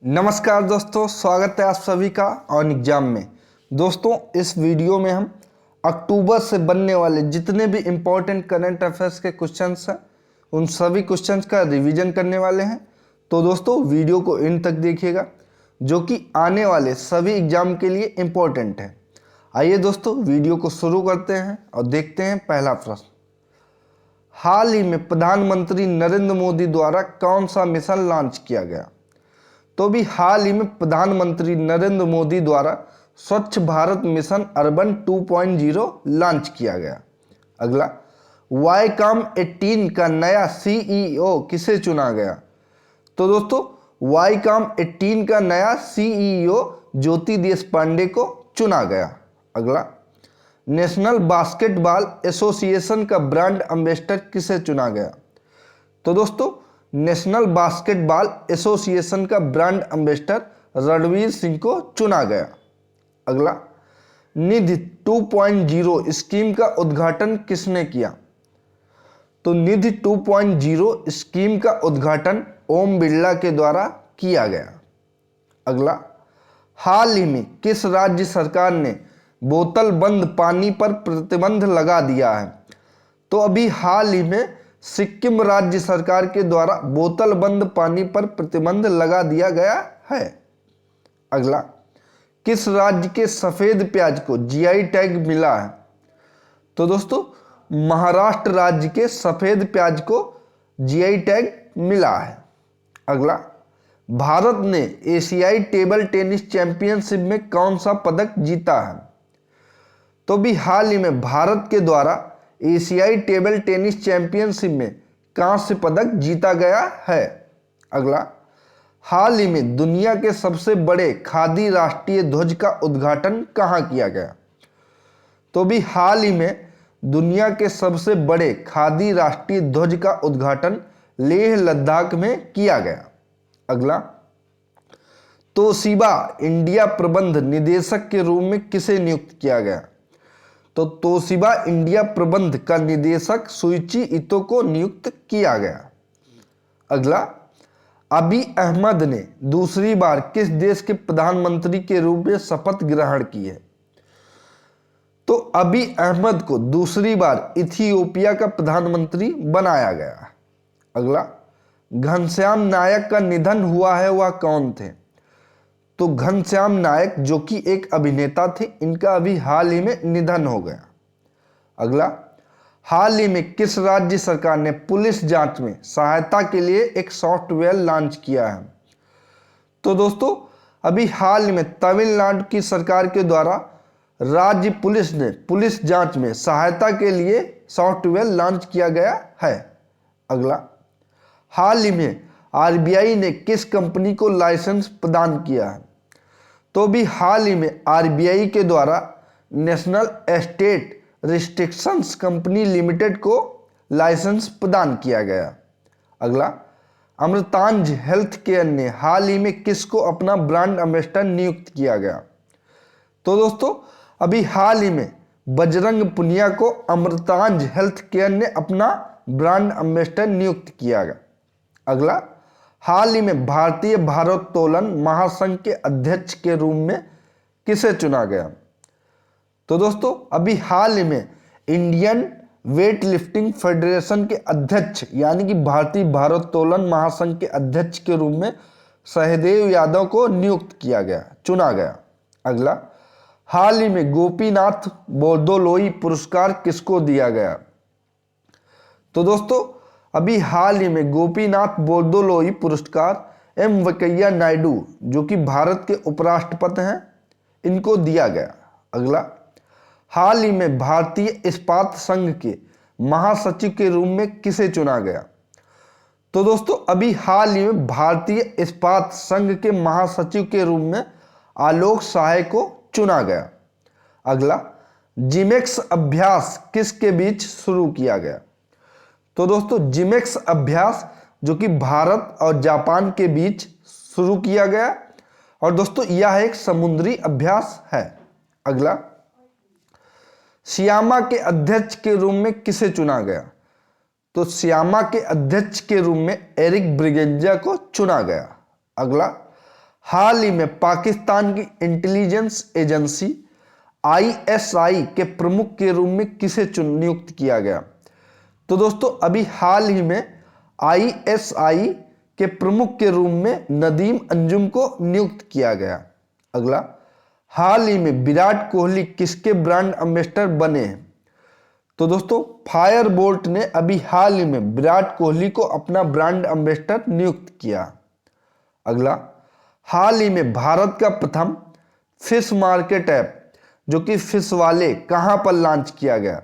नमस्कार दोस्तों, स्वागत है आप सभी का ऑन एग्जाम में। दोस्तों, इस वीडियो में हम अक्टूबर से बनने वाले जितने भी इम्पोर्टेंट करंट अफेयर्स के क्वेश्चंस हैं उन सभी क्वेश्चंस का रिवीजन करने वाले हैं। तो दोस्तों, वीडियो को इन तक देखिएगा, जो कि आने वाले सभी एग्जाम के लिए इम्पोर्टेंट है। आइए दोस्तों, वीडियो को शुरू करते हैं और देखते हैं पहला प्रश्न। हाल ही में प्रधानमंत्री नरेंद्र मोदी द्वारा कौन सा मिशन लॉन्च किया गया? तो भी हाल ही में प्रधानमंत्री नरेंद्र मोदी द्वारा स्वच्छ भारत मिशन अर्बन 2.0 लॉन्च किया गया। अगला, वाईकॉम 18 का नया सीईओ किसे चुना गया? तो दोस्तों, वाईकॉम 18 का नया सीईओ ज्योति देशपांडे को चुना गया। अगला, नेशनल बास्केटबॉल एसोसिएशन का ब्रांड एम्बेसडर किसे चुना गया? तो दोस्तों, नेशनल बास्केटबॉल एसोसिएशन का ब्रांड एम्बेसडर रणवीर सिंह को चुना गया। अगला, निधि 2.0 स्कीम का उद्घाटन किसने किया? तो निधि 2.0 स्कीम का उद्घाटन ओम बिरला के द्वारा किया गया। अगला, हाल ही में किस राज्य सरकार ने बोतल बंद पानी पर प्रतिबंध लगा दिया है? तो अभी हाल ही में सिक्किम राज्य सरकार के द्वारा बोतल बंद पानी पर प्रतिबंध लगा दिया गया है। अगला, किस राज्य के सफेद प्याज को जीआई टैग मिला है? तो दोस्तों, महाराष्ट्र राज्य के सफेद प्याज को जीआई टैग मिला है। अगला, भारत ने एशियाई टेबल टेनिस चैंपियनशिप में कौन सा पदक जीता है? तो भी हाल ही में भारत के द्वारा एशियाई टेबल टेनिस चैंपियनशिप में कांस्य पदक जीता गया है। अगला, हाल ही में दुनिया के सबसे बड़े खादी राष्ट्रीय ध्वज का उद्घाटन कहाँ किया गया? तो भी हाल ही में दुनिया के सबसे बड़े खादी राष्ट्रीय ध्वज का उद्घाटन लेह लद्दाख में किया गया। अगला, तोशिबा इंडिया प्रबंध निदेशक के रूप में किसे नियुक्त किया गया? तो तोशिबा इंडिया प्रबंध का निदेशक सुइची इतो को नियुक्त किया गया। अगला, अबी अहमद ने दूसरी बार किस देश के प्रधानमंत्री के रूप में शपथ ग्रहण की है? तो अबी अहमद को दूसरी बार इथियोपिया का प्रधानमंत्री बनाया गया। अगला, घनश्याम नायक का निधन हुआ है, वह कौन थे? तो घनश्याम नायक, जो कि एक अभिनेता थे, इनका अभी हाल ही में निधन हो गया। अगला, हाल ही में किस राज्य सरकार ने पुलिस जांच में सहायता के लिए एक सॉफ्टवेयर लॉन्च किया है? तो दोस्तों, अभी हाल ही में तमिलनाडु की सरकार के द्वारा राज्य पुलिस ने पुलिस जांच में सहायता के लिए सॉफ्टवेयर लॉन्च किया गया है। अगला, हाल ही में आरबीआई ने किस कंपनी को लाइसेंस प्रदान किया है? तो भी हाल ही में आरबीआई के द्वारा national estate restrictions company limited को लाइसेंस प्रदान किया गया। अगला, अमृतांज हेल्थ केयर ने हाल ही में किसको अपना ब्रांड एम्बेसडर नियुक्त किया गया? तो दोस्तों, अभी हाल ही में बजरंग पुनिया को अमृतांज हेल्थ केयर ने अपना ब्रांड एम्बेसडर नियुक्त किया गया। अगला, हाल ही में भारतीय भारोत्तोलन महासंघ के अध्यक्ष के रूप में किसे चुना गया? तो दोस्तों, अभी हाल ही में इंडियन वेट लिफ्टिंग फेडरेशन के अध्यक्ष यानी कि भारतीय भारोत्तोलन महासंघ के अध्यक्ष के रूप में सहदेव यादव को नियुक्त किया गया, चुना गया। अगला, हाल ही में गोपीनाथ बोरदोलोई पुरस्कार किसको दिया गया? तो दोस्तों, अभी हाल ही में गोपीनाथ बोरदोलोई पुरस्कार एम वेंकैया नायडू, जो कि भारत के उपराष्ट्रपति हैं, इनको दिया गया। अगला, हाल ही में भारतीय इस्पात संघ के महासचिव के रूप में किसे चुना गया? तो दोस्तों, अभी हाल ही में भारतीय इस्पात संघ के महासचिव के रूप में आलोक सहाय को चुना गया। अगला, जिमेक्स अभ्यास किसके बीच शुरू किया गया? तो दोस्तों, जिमेक्स अभ्यास जो कि भारत और जापान के बीच शुरू किया गया और दोस्तों यह एक समुद्री अभ्यास है। अगला, सियामा के अध्यक्ष के रूप में किसे चुना गया? तो सियामा के अध्यक्ष के रूप में एरिक ब्रिगेंजा को चुना गया। अगला, हाल ही में पाकिस्तान की इंटेलिजेंस एजेंसी आईएसआई के प्रमुख के रूप में किसे नियुक्त किया गया? तो दोस्तों अभी हाल ही में आईएसआई के प्रमुख के रूप में नदीम अंजुम को नियुक्त किया गया। अगला, हाल ही में विराट कोहली किसके ब्रांड एम्बेसडर बने हैं? तो दोस्तों फायरबोल्ट ने अभी हाल ही में विराट कोहली को अपना ब्रांड एम्बेसडर नियुक्त किया। अगला, हाल ही में भारत का प्रथम फिश मार्केट ऐप जो कि फिश वाले कहां पर लॉन्च किया गया?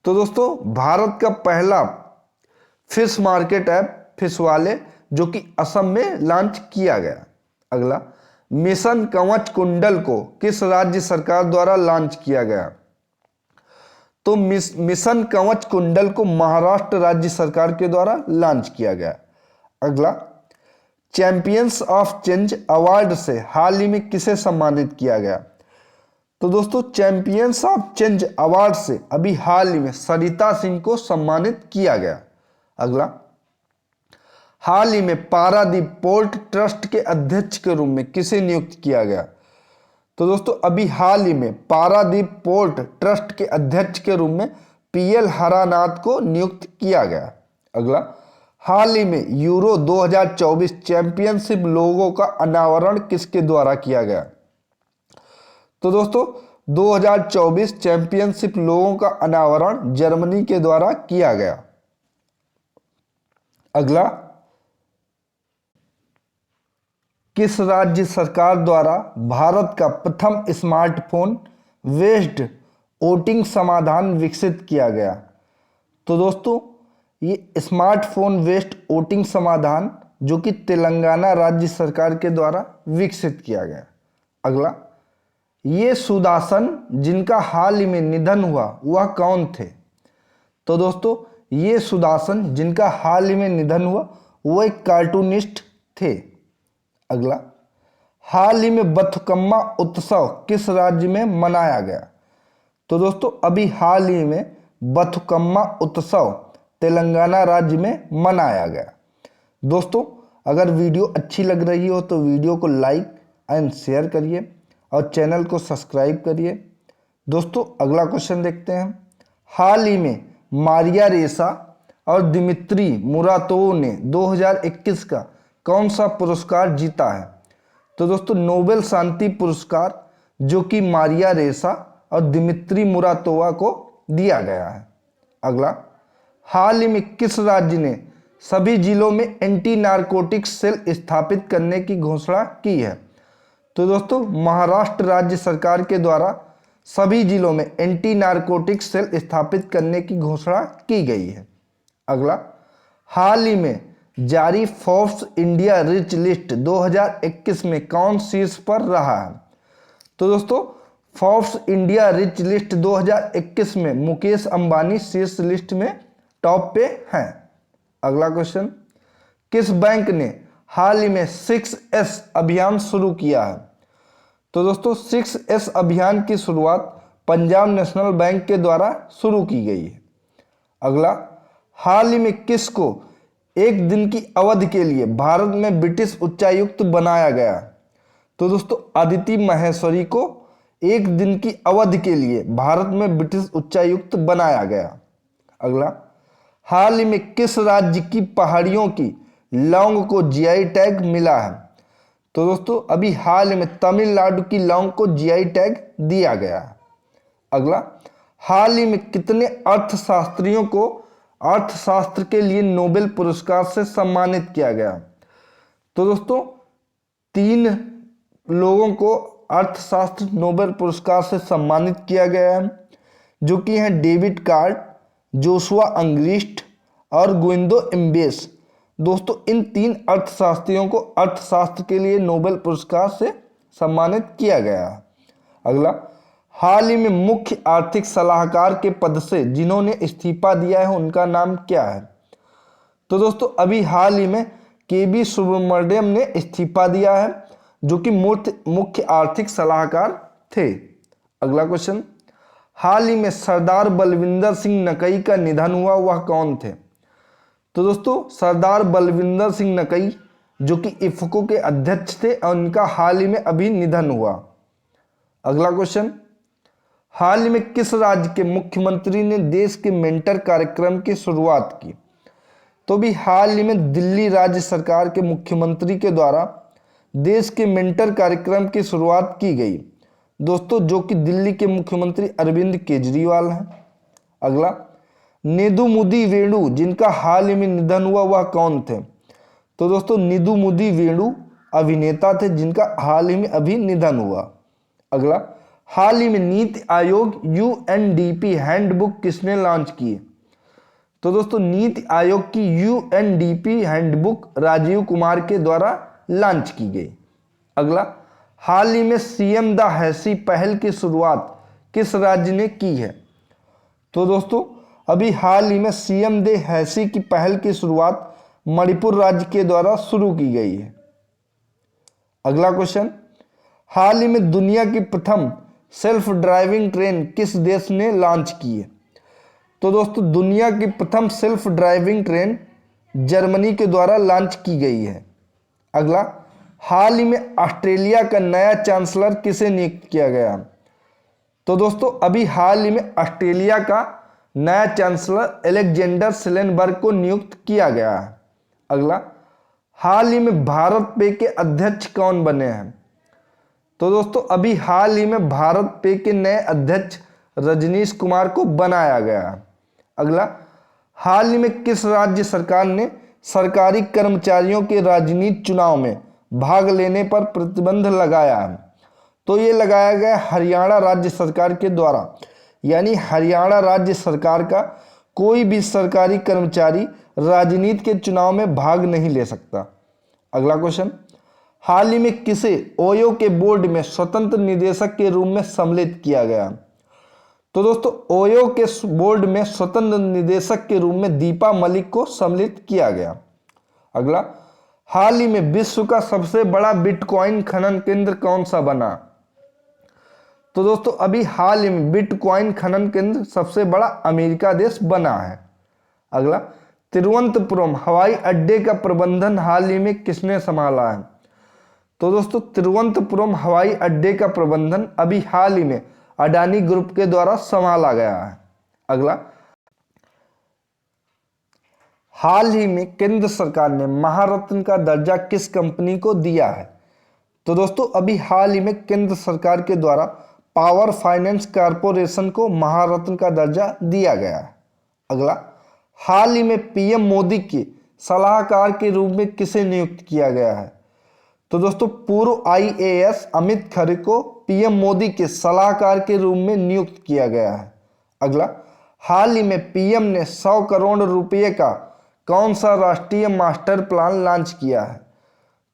तो दोस्तों भारत का पहला फिश मार्केट ऐप फिश वाले जो कि असम में लॉन्च किया गया। अगला, मिशन कवच कुंडल को किस राज्य सरकार द्वारा लॉन्च किया गया? तो मिशन कवच कुंडल को महाराष्ट्र राज्य सरकार के द्वारा लॉन्च किया गया। अगला, चैंपियंस ऑफ चेंज अवार्ड से हाल ही में किसे सम्मानित किया गया? तो दोस्तों चैंपियंस ऑफ चेंज अवार्ड से अभी हाल ही में सरिता सिंह को सम्मानित किया गया। अगला, हाल ही में पारादीप पोर्ट ट्रस्ट के अध्यक्ष के रूप में किसे नियुक्त किया गया? तो दोस्तों अभी हाल ही में पारादीप पोर्ट ट्रस्ट के अध्यक्ष के रूप में पीएल हरानाथ को नियुक्त किया गया। अगला, हाल ही में यूरो 2024 चैंपियनशिप लोगों का अनावरण किसके द्वारा किया गया? तो दोस्तों 2024 चैंपियनशिप लोगों का अनावरण जर्मनी के द्वारा किया गया। अगला, किस राज्य सरकार द्वारा भारत का प्रथम स्मार्टफोन वेस्ट वोटिंग समाधान विकसित किया गया? तो दोस्तों ये स्मार्टफोन वेस्ट वोटिंग समाधान जो कि तेलंगाना राज्य सरकार के द्वारा विकसित किया गया। अगला, ये सुदासन जिनका हाल ही में निधन हुआ वह कौन थे? तो दोस्तों ये सुदासन जिनका हाल ही में निधन हुआ वो एक कार्टूनिस्ट थे। अगला, हाल ही में बथुकम्मा उत्सव किस राज्य में मनाया गया? तो दोस्तों अभी हाल ही में बथुकम्मा उत्सव तेलंगाना राज्य में मनाया गया। दोस्तों अगर वीडियो अच्छी लग रही हो तो वीडियो को लाइक एंड शेयर करिए और चैनल को सब्सक्राइब करिए। दोस्तों अगला क्वेश्चन देखते हैं। हाल ही में मारिया रेसा और दिमित्री मुरातोव ने 2021 का कौन सा पुरस्कार जीता है? तो दोस्तों नोबेल शांति पुरस्कार जो कि मारिया रेसा और दिमित्री मुरातोवा को दिया गया है। अगला, हाल ही में किस राज्य ने सभी जिलों में एंटी नारकोटिक्स सेल स्थापित करने की घोषणा की है? तो दोस्तों महाराष्ट्र राज्य सरकार के द्वारा सभी जिलों में एंटी नारकोटिक्स सेल स्थापित करने की घोषणा की गई है। अगला, हाल ही में जारी फोर्ब्स इंडिया रिच लिस्ट 2021 में कौन शीर्ष पर रहा है? तो दोस्तों फोर्ब्स इंडिया रिच लिस्ट 2021 में मुकेश अंबानी शीर्ष लिस्ट में टॉप पे हैं। अगला क्वेश्चन, किस बैंक ने हाल ही में 6S अभियान शुरू किया है? तो दोस्तों 6S अभियान की शुरुआत पंजाब नेशनल बैंक के द्वारा शुरू की गई है। अगला, हाल ही में किसको एक दिन की अवधि के लिए भारत में ब्रिटिश उच्चायुक्त बनाया गया? तो दोस्तों अदिति महेश्वरी को एक दिन की अवधि के लिए भारत में ब्रिटिश उच्चायुक्त बनाया गया। अगला, हाल ही में किस राज्य की पहाड़ियों की लौंग को जीआई टैग मिला है? तो दोस्तों अभी हाल ही में तमिलनाडु की लौंग को जीआई टैग दिया गया है। अगला, हाल ही में कितने अर्थशास्त्रियों को अर्थशास्त्र के लिए नोबेल पुरस्कार से सम्मानित किया गया? तो दोस्तों 3 लोगों को अर्थशास्त्र नोबेल पुरस्कार से सम्मानित किया गया है जो कि हैं डेविड कार्ड, जोशुआ अंग्रिस्ट और गुइंदो एम्बेस। दोस्तों इन 3 अर्थशास्त्रियों को अर्थशास्त्र के लिए नोबेल पुरस्कार से सम्मानित किया गया है। अगला, हाल ही में मुख्य आर्थिक सलाहकार के पद से जिन्होंने इस्तीफा दिया है उनका नाम क्या है? तो दोस्तों अभी हाल ही में केबी सुब्रमण्यम ने इस्तीफा दिया है जो कि मुख्य आर्थिक सलाहकार थे। अगला क्वेश्चन, हाल ही में सरदार बलविंदर सिंह नकई का निधन हुआ वह कौन थे? तो दोस्तों सरदार बलविंदर सिंह नकई जो कि इफ्को के अध्यक्ष थे और उनका हाल ही में अभी निधन हुआ। अगला क्वेश्चन, हाल ही में किस राज्य के मुख्यमंत्री ने देश के मेंटर कार्यक्रम की शुरुआत की? तो भी हाल ही में दिल्ली राज्य सरकार के मुख्यमंत्री के द्वारा देश के मेंटर कार्यक्रम की शुरुआत की गई दोस्तों, जो कि दिल्ली के मुख्यमंत्री अरविंद केजरीवाल हैं। अगला, नेदुमुदी वेणु जिनका हाल ही में निधन हुआ वह कौन थे? तो दोस्तों नेदुमुदी वेणु अभिनेता थे जिनका हाल ही में अभी निधन हुआ। अगला, हाल ही में नीति आयोग यूएनडीपी हैंडबुक किसने लॉन्च की? तो दोस्तों नीति आयोग की यूएनडीपी हैंडबुक राजीव कुमार के द्वारा लॉन्च की गई। अगला, हाल ही में सीएम द हैसी पहल की शुरुआत किस राज्य ने की है? तो दोस्तों अभी हाल ही में सीएम द हैसी की पहल की शुरुआत मणिपुर राज्य के द्वारा शुरू की गई है। अगला क्वेश्चन, हाल ही में दुनिया की प्रथम सेल्फ ड्राइविंग ट्रेन किस देश ने लॉन्च की है? तो दोस्तों दुनिया की प्रथम सेल्फ ड्राइविंग ट्रेन जर्मनी के द्वारा लॉन्च की गई है। अगला, हाल ही में ऑस्ट्रेलिया का नया चांसलर किसे नियुक्त किया गया? तो दोस्तों अभी हाल ही में ऑस्ट्रेलिया का नया चांसलर अलेक्जेंडर शेल्लेनबर्ग को नियुक्त किया गया है। अगला, हाल ही में भारत पे के अध्यक्ष कौन बने हैं? तो दोस्तों अभी हाल ही में भारत पे के नए अध्यक्ष रजनीश कुमार को बनाया गया है। अगला, हाल ही में किस राज्य सरकार ने सरकारी कर्मचारियों के राजनीतिक चुनाव में भाग लेने पर प्रतिबंध लगाया है? तो ये लगाया गया हरियाणा राज्य सरकार के द्वारा, यानी हरियाणा राज्य सरकार का कोई भी सरकारी कर्मचारी राजनीति के चुनाव में भाग नहीं ले सकता। अगला क्वेश्चन, हाल ही में किसे ओयो के बोर्ड में स्वतंत्र निदेशक के रूप में सम्मिलित किया गया? तो दोस्तों ओयो के बोर्ड में स्वतंत्र निदेशक के रूप में दीपा मलिक को सम्मिलित किया गया। अगला, हाल ही में विश्व का सबसे बड़ा बिटकॉइन खनन केंद्र कौन सा बना? तो दोस्तों अभी हाल ही में बिटकॉइन खनन केंद्र सबसे बड़ा अमेरिका देश बना है। अगला, तिरुवनंतपुरम हवाई अड्डे का प्रबंधन हाल ही में किसने संभाला है? तो दोस्तों तिरुवनंतपुरम हवाई अड्डे का प्रबंधन अभी हाल ही में अडानी ग्रुप के द्वारा संभाला गया है। अगला, हाल ही में केंद्र सरकार ने महारत्न का दर्जा किस कंपनी को दिया है? तो दोस्तों अभी हाल ही में केंद्र सरकार के द्वारा पावर फाइनेंस कॉरपोरेशन को महारत्न का दर्जा दिया गया है। अगला, हाल ही में पीएम मोदी के सलाहकार के रूप में किसे नियुक्त किया गया है? तो दोस्तों पूर्व आईएएस अमित खरे को पीएम मोदी के सलाहकार के रूप में नियुक्त किया गया है। अगला, हाल ही में पीएम ने 100 करोड़ रुपये का कौन सा राष्ट्रीय मास्टर प्लान लॉन्च किया है?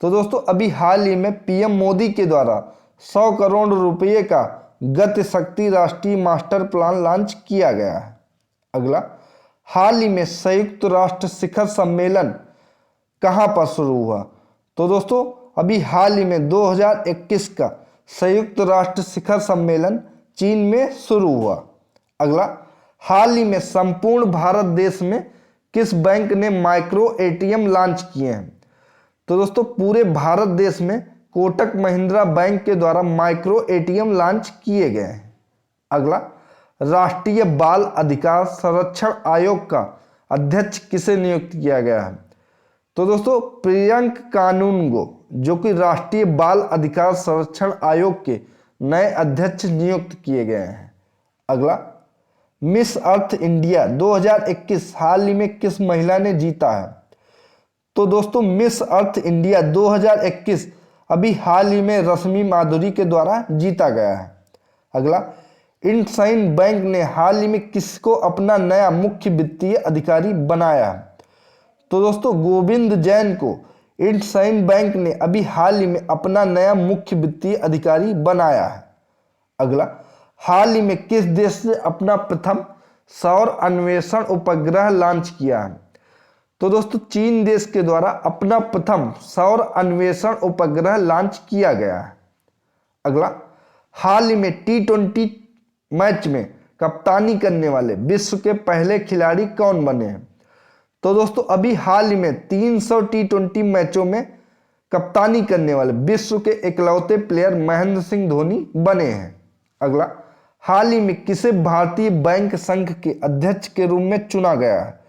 तो दोस्तों अभी हाल ही में पीएम मोदी के द्वारा 100 करोड़ रुपये का गति शक्ति राष्ट्रीय मास्टर प्लान लॉन्च किया गया है। अगला, हाल ही में संयुक्त राष्ट्र शिखर सम्मेलन कहां पर शुरू हुआ? तो दोस्तों अभी हाल ही में 2021 का संयुक्त राष्ट्र शिखर सम्मेलन चीन में शुरू हुआ। अगला, हाल ही में संपूर्ण भारत देश में किस बैंक ने माइक्रो एटीएम लॉन्च किए हैं? तो दोस्तों पूरे भारत देश में कोटक महिंद्रा बैंक के द्वारा माइक्रो एटीएम लॉन्च किए गए हैं। अगला, राष्ट्रीय बाल अधिकार संरक्षण आयोग का अध्यक्ष किसे नियुक्त किया गया है? तो दोस्तों प्रियंक कानूनगो जो कि राष्ट्रीय बाल अधिकार संरक्षण आयोग के नए अध्यक्ष नियुक्त किए गए हैं। अगला, मिस अर्थ इंडिया 2021 हाल ही में किस महिला ने जीता है? तो दोस्तों मिस अर्थ इंडिया 2021 अभी हाल ही में रश्मि माधुरी के द्वारा जीता गया है। अगला, इंडसइंड बैंक ने हाल ही में किसको अपना नया मुख्य वित्तीय अधिकारी बनाया है? तो दोस्तों गोविंद जैन को इंडसइंड बैंक ने अभी हाल ही में अपना नया मुख्य वित्तीय अधिकारी बनाया है। अगला, हाल ही में किस देश ने अपना प्रथम सौर अन्वेषण उपग्रह लॉन्च किया है? तो दोस्तों चीन देश के द्वारा अपना प्रथम सौर अन्वेषण उपग्रह लॉन्च किया गया है। अगला, हाल ही में T20 मैच में कप्तानी करने वाले विश्व के पहले खिलाड़ी कौन बने हैं? तो दोस्तों अभी हाल ही में 300 T20 मैचों में कप्तानी करने वाले विश्व के इकलौते प्लेयर महेंद्र सिंह धोनी बने हैं। अगला, हाल ही में किसे भारतीय बैंक संघ के अध्यक्ष के रूप में चुना गया है?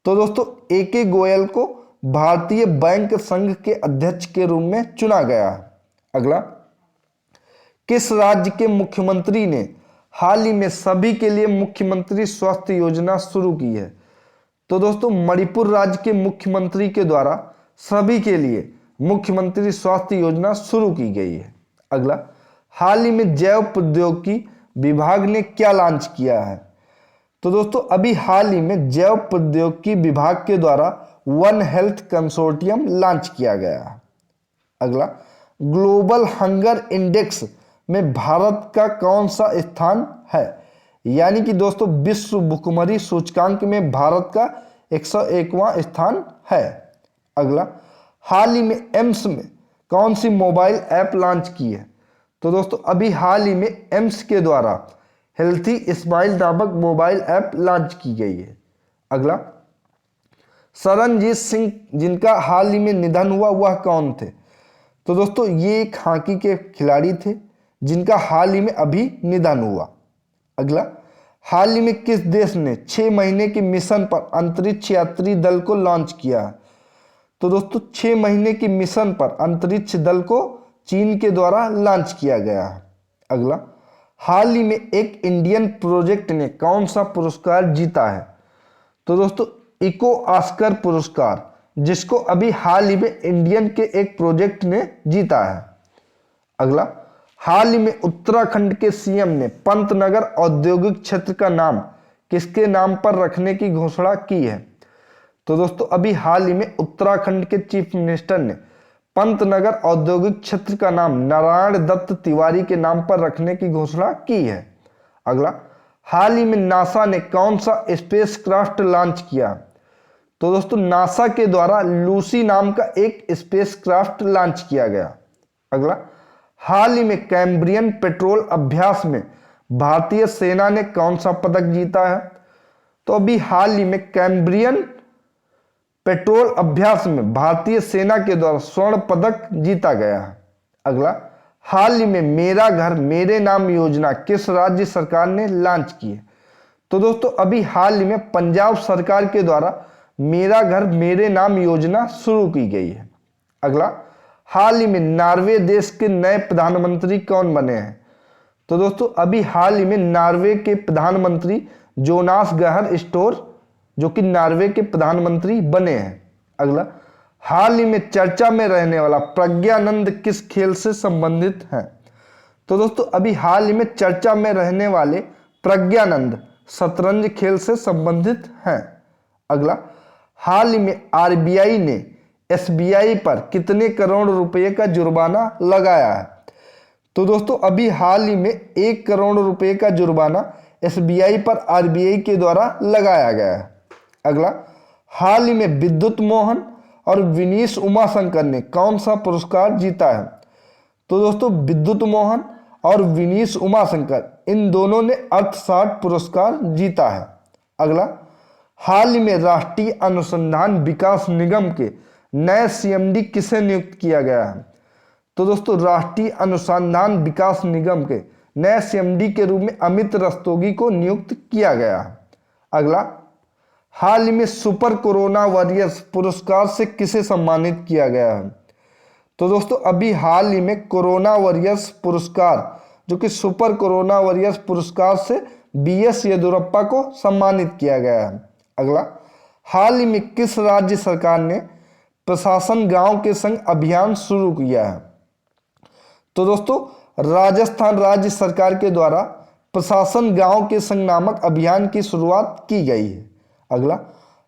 तो दोस्तों AK गोयल को भारतीय बैंक संघ के अध्यक्ष के रूप में चुना गया है। अगला, किस राज्य के मुख्यमंत्री ने हाल ही में सभी के लिए मुख्यमंत्री स्वास्थ्य योजना शुरू की है? तो दोस्तों मणिपुर राज्य के मुख्यमंत्री के द्वारा सभी के लिए मुख्यमंत्री स्वास्थ्य योजना शुरू की गई है। अगला, हाल ही में जैव प्रौद्योगिकी विभाग ने क्या लॉन्च किया है? तो दोस्तों अभी हाल ही में जैव प्रौद्योगिकी विभाग के द्वारा वन हेल्थ कंसोर्टियम लॉन्च किया गया है। अगला, ग्लोबल हंगर इंडेक्स में भारत का कौन सा स्थान है? यानी कि दोस्तों विश्व भुखमरी सूचकांक में भारत का 101वां स्थान है। अगला, हाल ही में एम्स में कौन सी मोबाइल ऐप लॉन्च की है? तो दोस्तों अभी हाल ही में एम्स के द्वारा हेल्थी स्माइल नामक मोबाइल ऐप लॉन्च की गई है। अगला, सरनजीत सिंह जिनका हाल ही में निधन हुआ वह कौन थे? तो दोस्तों ये एक हॉकी के खिलाड़ी थे जिनका हाल ही में अभी निधन हुआ। अगला, हाल ही में किस देश ने 6 महीने के मिशन पर अंतरिक्ष यात्री दल को लॉन्च किया? तो दोस्तों 6 महीने के मिशन पर अंतरिक्ष दल को चीन के द्वारा लॉन्च किया गया है। अगला, हाल ही में एक इंडियन प्रोजेक्ट ने कौन सा पुरस्कार जीता है? तो दोस्तों इको ऑस्कर पुरस्कार, जिसको अभी हाल ही में इंडियन के एक प्रोजेक्ट ने जीता है। अगला, हाल ही में उत्तराखंड के CM ने पंतनगर औद्योगिक क्षेत्र का नाम किसके नाम पर रखने की घोषणा की है? तो दोस्तों अभी हाल ही में उत्तराखंड के चीफ मिनिस्टर ने पंतनगर औद्योगिक क्षेत्र का नाम नारायण दत्त तिवारी के नाम पर रखने की घोषणा की है। अगला, हाल ही में नासा ने कौन सा स्पेसक्राफ्ट लॉन्च किया? तो दोस्तों नासा के द्वारा लूसी नाम का एक स्पेसक्राफ्ट लॉन्च किया गया। अगला, हाल ही में कैम्ब्रियन पेट्रोल अभ्यास में भारतीय सेना ने कौन सा पदक जीता है? तो अभी हाल ही में कैम्ब्रियन पेट्रोल अभ्यास में भारतीय सेना के द्वारा स्वर्ण पदक जीता गया है। अगला, हाल ही में मेरा घर मेरे नाम योजना किस राज्य सरकार ने लॉन्च की है? तो दोस्तों अभी हाल ही में पंजाब सरकार के द्वारा मेरा घर मेरे नाम योजना शुरू की गई है। अगला, हाल ही में नॉर्वे देश के नए प्रधानमंत्री कौन बने हैं? तो दोस्तों अभी हाल ही में नॉर्वे के प्रधानमंत्री जोनास गाहर स्टोर जो कि नॉर्वे के प्रधानमंत्री बने हैं। अगला, हाल ही में चर्चा में रहने वाला प्रज्ञानंद किस खेल से संबंधित है? तो दोस्तों अभी हाल ही में चर्चा में रहने वाले प्रज्ञानंद शतरंज खेल से संबंधित हैं। अगला, हाल ही में RBI ने SBI पर कितने करोड़ रुपए का जुर्माना लगाया है? तो दोस्तों अभी हाल ही में 1 करोड़ रुपए का जुर्माना SBI पर RBI के द्वारा लगाया गया है। अगला, हाल ही में विद्युत मोहन और विनीश उमाशंकर ने कौन सा पुरस्कार जीता है? तो दोस्तों विद्युत मोहन और विनीश उमाशंकर इन दोनों ने अर्थशास्त्र पुरस्कार जीता है। अगला, हाल ही में राष्ट्रीय अनुसंधान विकास निगम के नए CMD किसे नियुक्त किया गया है? तो दोस्तों राष्ट्रीय अनुसंधान विकास निगम के नए CMD के रूप में अमित रस्तोगी को नियुक्त किया गया है। अगला, हाल ही में सुपर कोरोना वॉरियर्स पुरस्कार से किसे सम्मानित किया गया है? तो दोस्तों अभी हाल ही में कोरोना वॉरियर्स पुरस्कार जो कि सुपर कोरोना वॉरियर्स पुरस्कार से BS येदियुरप्पा को सम्मानित किया गया है। अगला, हाल ही में किस राज्य सरकार ने प्रशासन गांव के संग अभियान शुरू किया है? तो दोस्तों राजस्थान राज्य सरकार के द्वारा प्रशासन गांव के संग नामक अभियान की शुरुआत की गई है। अगला,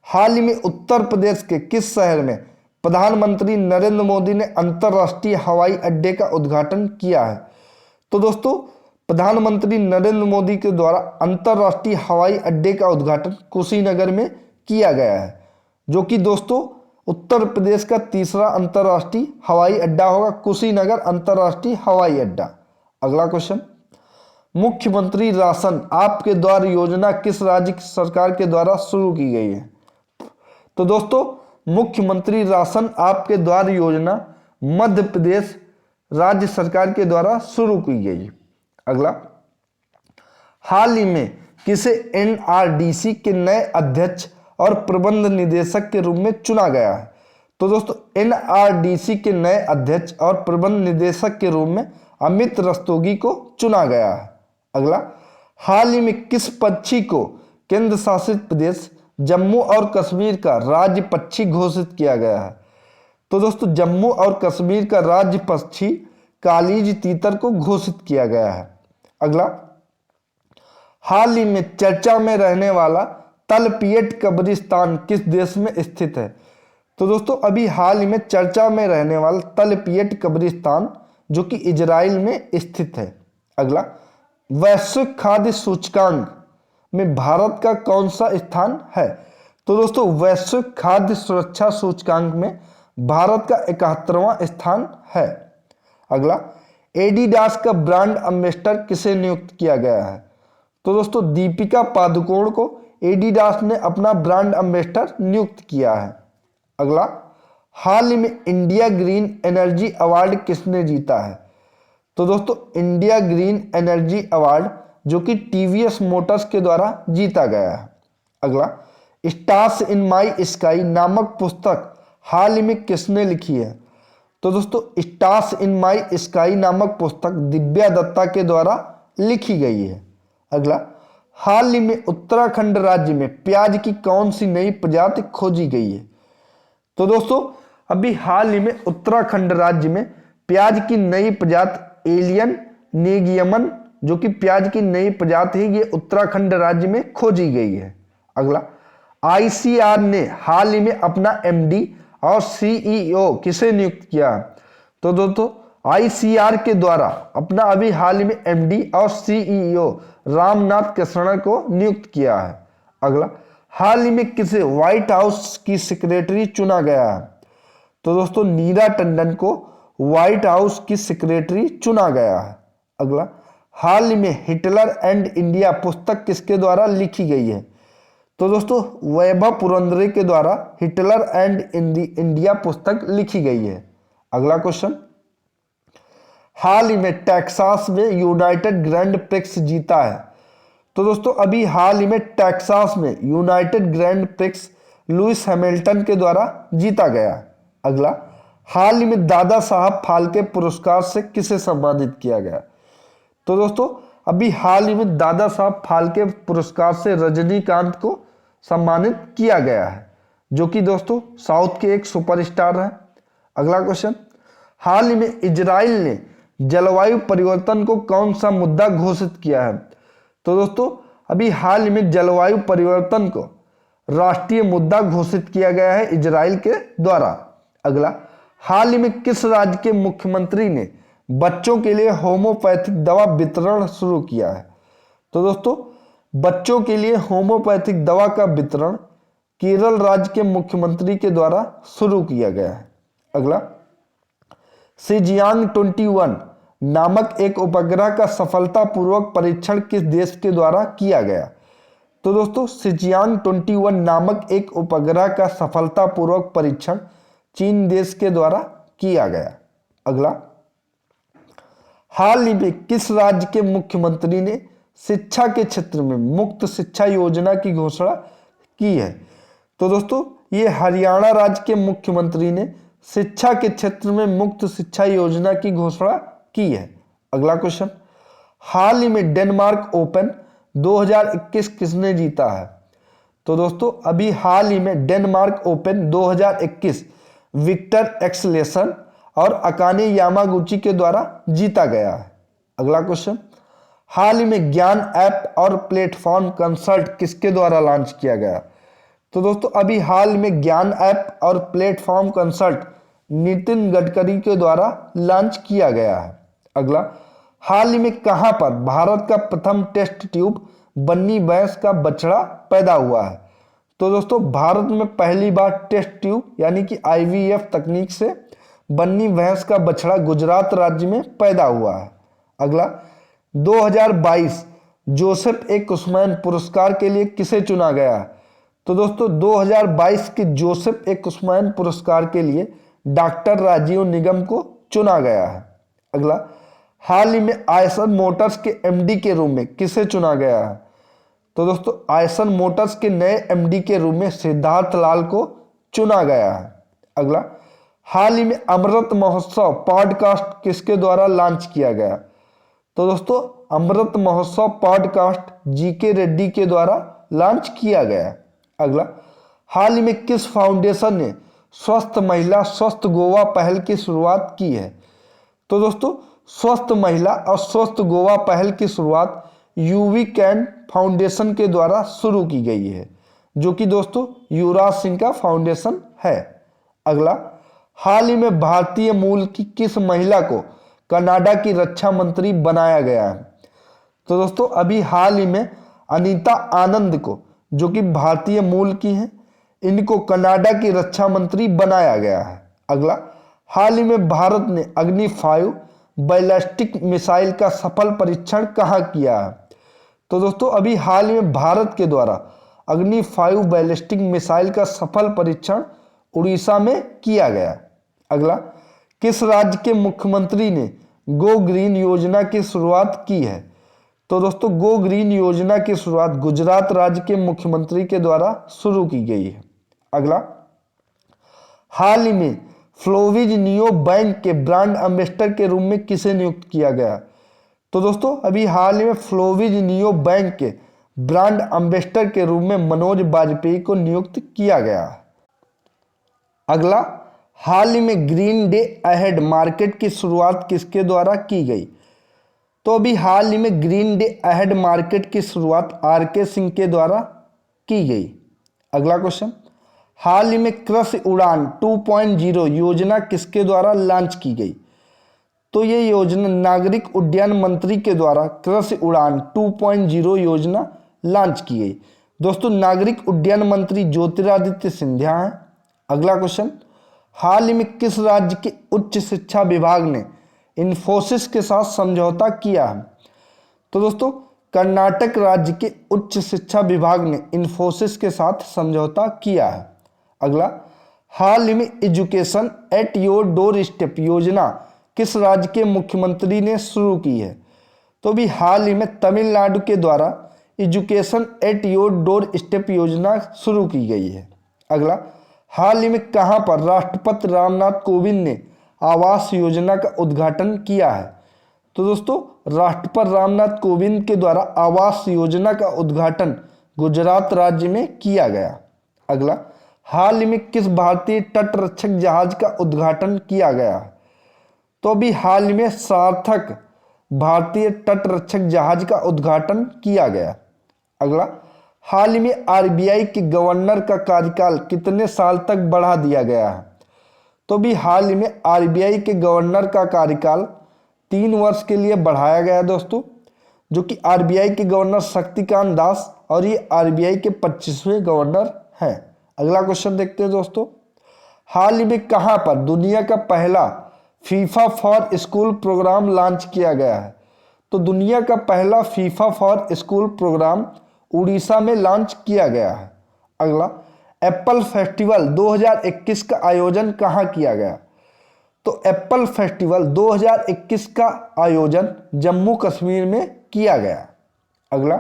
हाल ही में उत्तर प्रदेश के किस शहर में प्रधानमंत्री नरेंद्र मोदी ने अंतर्राष्ट्रीय हवाई अड्डे का उद्घाटन किया है? तो दोस्तों प्रधानमंत्री नरेंद्र मोदी के द्वारा अंतर्राष्ट्रीय हवाई अड्डे का उद्घाटन कुशीनगर में किया गया है, जो कि दोस्तों उत्तर प्रदेश का तीसरा अंतर्राष्ट्रीय हवाई अड्डा होगा, कुशीनगर अंतर्राष्ट्रीय हवाई अड्डा। अगला क्वेश्चन, मुख्यमंत्री राशन आपके द्वार योजना किस राज्य सरकार के द्वारा शुरू की गई है? तो दोस्तों मुख्यमंत्री राशन आपके द्वार योजना मध्य प्रदेश राज्य सरकार के द्वारा शुरू की गई। अगला, हाल ही में किसे एनआरडीसी के नए अध्यक्ष और प्रबंध निदेशक के रूप में चुना गया है? तो दोस्तों एनआरडीसी के नए अध्यक्ष और प्रबंध निदेशक के रूप में अमित रस्तोगी को चुना गया है। अगला, हाल ही में किस पक्षी को केंद्र शासित प्रदेश जम्मू और कश्मीर का राज्य पक्षी घोषित किया गया है? तो दोस्तों जम्मू और कश्मीर का राज्य पक्षी कालीज तीतर को घोषित किया गया है। अगला, हाल ही में चर्चा में रहने वाला तलपियट कब्रिस्तान किस देश में स्थित है? तो दोस्तों अभी हाल ही में चर्चा में रहने वाला तलपियट कब्रिस्तान जो कि इजराइल में स्थित है। अगला, वैश्विक खाद्य सूचकांक में भारत का कौन सा स्थान है? तो दोस्तों वैश्विक खाद्य सुरक्षा सूचकांक में भारत का 71वां स्थान है। अगला, एडिडास का ब्रांड एम्बेसडर किसे नियुक्त किया गया है? तो दोस्तों दीपिका पादुकोण को एडिडास ने अपना ब्रांड एम्बेसडर नियुक्त किया है। अगला, हाल ही में इंडिया ग्रीन एनर्जी अवार्ड किसने जीता है? तो दोस्तों इंडिया ग्रीन एनर्जी अवार्ड जो कि टीवीएस मोटर्स के द्वारा जीता गया है। अगला, स्टार्स इन माई स्काई नामक पुस्तक हाल ही में किसने लिखी है? तो दोस्तों स्टार्स इन माई स्काई नामक पुस्तक दिव्या दत्ता के द्वारा लिखी गई है। अगला, हाल ही में उत्तराखंड राज्य में प्याज की कौन सी नई प्रजाति खोजी गई है? तो दोस्तों अभी हाल ही में उत्तराखंड राज्य में प्याज की नई प्रजाति एलियन नेगियमन जो कि प्याज की नई प्रजाति है, ये उत्तराखंड राज्य में खोजी गई है। अगला, आईसीआर ने हाल ही में अपना एमडी और सीईओ किसे नियुक्त किया? तो दोस्तों आईसीआर के द्वारा अपना अभी हाल ही में एमडी और सीईओ रामनाथ कृष्णन को नियुक्त किया है। अगला, हाल ही में किसे व्हाइट हाउस की सेक्रेटरी चुना गया है? तो दोस्तों नीरा टंडन को व्हाइट हाउस की सेक्रेटरी चुना गया है। अगला, हाल ही में हिटलर एंड इंडिया पुस्तक किसके द्वारा लिखी गई है? तो दोस्तों वैभव पुरंदरे के द्वारा हिटलर एंड इंडिया पुस्तक लिखी गई है। अगला क्वेश्चन, हाल ही में टेक्सास में यूनाइटेड ग्रैंड प्रिक्स जीता है? तो दोस्तों अभी हाल ही में टेक्सास में United grand prix Lewis Hamilton के द्वारा जीता गया। अगला, हाल ही में दादा साहब फाल्के पुरस्कार से किसे सम्मानित किया गया? तो दोस्तों अभी हाल ही में दादा साहब फाल्के पुरस्कार से रजनीकांत को सम्मानित किया गया है जो कि दोस्तों साउथ के एक सुपरस्टार हैं। अगला क्वेश्चन, हाल ही में इजराइल ने जलवायु परिवर्तन को कौन सा मुद्दा घोषित किया है? तो दोस्तों अभी हाल ही में जलवायु परिवर्तन को राष्ट्रीय मुद्दा घोषित किया गया है इजराइल के द्वारा। अगला, हाल ही में किस राज्य के मुख्यमंत्री ने बच्चों के लिए होम्योपैथिक दवा वितरण शुरू किया है? तो दोस्तों बच्चों के लिए होम्योपैथिक दवा का वितरण केरल राज्य के मुख्यमंत्री के द्वारा शुरू किया गया है। अगला, शिजियांग 21 नामक एक उपग्रह का सफलतापूर्वक परीक्षण किस देश के द्वारा किया गया? तो दोस्तों शिजियांग 21 नामक एक उपग्रह का सफलतापूर्वक परीक्षण चीन देश के द्वारा किया गया। अगला, हाल ही में किस राज्य के मुख्यमंत्री ने शिक्षा के क्षेत्र में मुफ्त शिक्षा योजना की घोषणा की है? तो दोस्तों ये हरियाणा राज्य के मुख्यमंत्री ने शिक्षा के क्षेत्र में मुफ्त शिक्षा योजना की घोषणा की है। अगला क्वेश्चन, हाल ही में डेनमार्क ओपन 2021 किसने जीता है? तो दोस्तों अभी हाल ही में डेनमार्क ओपन 2021 विक्टर एक्सलेसन और अकाने यामागुची के द्वारा जीता गया है। अगला क्वेश्चन, हाल ही में ज्ञान ऐप और प्लेटफॉर्म कंसल्ट किसके द्वारा लॉन्च किया गया? तो दोस्तों अभी हाल में ज्ञान ऐप और प्लेटफॉर्म कंसल्ट नितिन गडकरी के द्वारा लॉन्च किया गया है। अगला, हाल ही में कहां पर भारत का प्रथम टेस्ट ट्यूब बन्नी भैंस का बछड़ा पैदा हुआ है? तो दोस्तों भारत में पहली बार टेस्ट ट्यूब यानी कि आईवीएफ तकनीक से बन्नी भैंस का बछड़ा गुजरात राज्य में पैदा हुआ है। अगला, 2022 जोसेफ ए कुशमैन पुरस्कार के लिए किसे चुना गया? तो दोस्तों 2022 के जोसेफ ए कुशमैन पुरस्कार के लिए डॉक्टर राजीव निगम को चुना गया है। अगला, हाल ही में आयशर मोटर्स के एमडी के रूप में किसे चुना गया है? तो दोस्तों आयशर मोटर्स के नए एमडी के रूप में सिद्धार्थ लाल को चुना गया है। अगला, हाल ही में अमृत महोत्सव पॉडकास्ट किसके द्वारा लॉन्च किया गया? तो दोस्तों अमृत महोत्सव पॉडकास्ट जीके रेड्डी के द्वारा लॉन्च किया गया। अगला, हाल ही में किस फाउंडेशन ने स्वस्थ महिला स्वस्थ गोवा पहल की शुरुआत की है? तो दोस्तों स्वस्थ महिला और स्वस्थ गोवा पहल की शुरुआत यूवी कैन फाउंडेशन के द्वारा शुरू की गई है, जो कि दोस्तों युवराज सिंह का फाउंडेशन है। अगला, हाल ही में भारतीय मूल की किस महिला को कनाडा की रक्षा मंत्री बनाया गया है? तो दोस्तों अभी हाल ही में अनीता आनंद को, जो कि भारतीय मूल की हैं, इनको कनाडा की रक्षा मंत्री बनाया गया है। अगला, हाल ही में भारत ने अग्नि 5 बैलिस्टिक मिसाइल का सफल परीक्षण कहाँ किया है? तो दोस्तों अभी हाल ही में भारत के द्वारा अग्नि 5 बैलिस्टिक मिसाइल का सफल परीक्षण उड़ीसा में किया गया। अगला, किस राज्य के मुख्यमंत्री ने गो ग्रीन योजना की शुरुआत की है? तो दोस्तों गो ग्रीन योजना की शुरुआत गुजरात राज्य के मुख्यमंत्री के द्वारा शुरू की गई है। अगला, हाल ही में फ्लोविज नियो बैंक के ब्रांड एम्बेसडर के रूप में किसे नियुक्त किया गया? तो दोस्तों अभी हाल ही में फ्लोविज नियो बैंक के ब्रांड एम्बेसडर के रूप में मनोज बाजपेयी को नियुक्त किया गया है। अगला, हाल ही में ग्रीन डे अहेड मार्केट की शुरुआत किसके द्वारा की गई? तो अभी हाल ही में ग्रीन डे अहेड मार्केट की शुरुआत आरके सिंह के द्वारा की गई। अगला क्वेश्चन, हाल ही में कृषि उड़ान 2.0 योजना किसके द्वारा लॉन्च की गई? तो ये योजना नागरिक उड्डयन मंत्री के द्वारा कृषि उड़ान 2.0 योजना लॉन्च की गई। दोस्तों नागरिक उड्डयन मंत्री ज्योतिरादित्य सिंधिया हैं। अगला क्वेश्चन, हाल ही में किस राज्य के उच्च शिक्षा विभाग ने इन्फोसिस के साथ समझौता किया है? तो दोस्तों कर्नाटक राज्य के उच्च शिक्षा विभाग ने इन्फोसिस के साथ समझौता किया है। अगला, हाल ही में education at your door step योजना किस राज्य के मुख्यमंत्री ने शुरू की है? तो भी हाल ही में तमिलनाडु के द्वारा education at your door step योजना शुरू की गई है। अगला, हाल ही में कहां पर राष्ट्रपति रामनाथ कोविंद ने आवास योजना का उद्घाटन किया है? तो दोस्तों राष्ट्रपति रामनाथ कोविंद के द्वारा आवास योजना का उद्घाटन गुजरात राज्य में किया गया। अगला, हाल ही में किस भारतीय तटरक्षक जहाज का उद्घाटन किया गया? तो अभी हाल ही में सार्थक भारतीय तटरक्षक जहाज का उद्घाटन किया गया। अगला, हाल ही में आरबीआई के गवर्नर का कार्यकाल कितने साल तक बढ़ा दिया गया है? तो भी हाल ही में आरबीआई के गवर्नर का कार्यकाल 3 वर्ष के लिए बढ़ाया गया दोस्तों, जो कि आरबीआई के गवर्नर शक्तिकांत दास और ये आरबीआई के 25वें गवर्नर हैं। अगला क्वेश्चन देखते हैं दोस्तों, हाल ही में कहां पर दुनिया का पहला FIFA for school programme launch किया गया है? तो दुनिया का पहला FIFA for school programme Orissa में लॉन्च किया गया है। अगला, एप्पल फेस्टिवल 2021 का आयोजन कहाँ किया गया? तो एप्पल फेस्टिवल 2021 का आयोजन जम्मू कश्मीर में किया गया। अगला,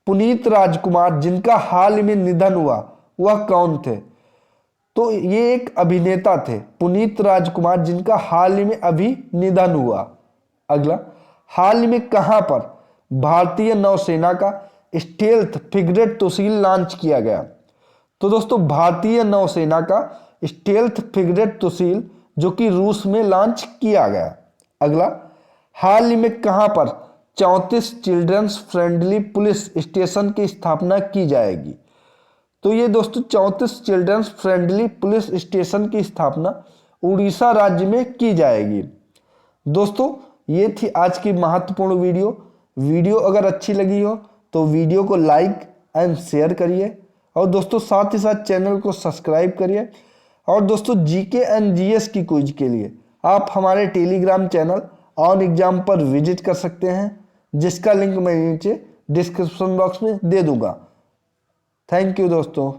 पुनीत राजकुमार जिनका हाल में निधन हुआ वह कौन थे? तो ये एक अभिनेता थे पुनीत राजकुमार जिनका हाल ही में अभी निधन हुआ। अगला, हाल ही में कहां पर भारतीय नौसेना का स्टेल्थ फ्रिगेट तुसील लॉन्च किया गया? तो दोस्तों भारतीय नौसेना का स्टेल्थ फ्रिगेट तुसील जो कि रूस में लॉन्च किया गया। अगला, हाल ही में कहां पर 34 चिल्ड्रंस फ्रेंडली पुलिस स्टेशन की स्थापना की जाएगी? तो ये दोस्तों 34 चिल्ड्रंस फ्रेंडली पुलिस स्टेशन की स्थापना उड़ीसा राज्य में की जाएगी। दोस्तों ये थी आज की महत्वपूर्ण वीडियो अगर अच्छी लगी हो तो वीडियो को लाइक एंड शेयर करिए और दोस्तों साथ ही साथ चैनल को सब्सक्राइब करिए। और दोस्तों जीके एंड जीएस की क्विज के लिए आप हमारे टेलीग्राम चैनल ऑन एग्जाम पर विजिट कर सकते हैं, जिसका लिंक मैं नीचे डिस्क्रिप्शन बॉक्स में दे दूंगा। थैंक यू दोस्तों।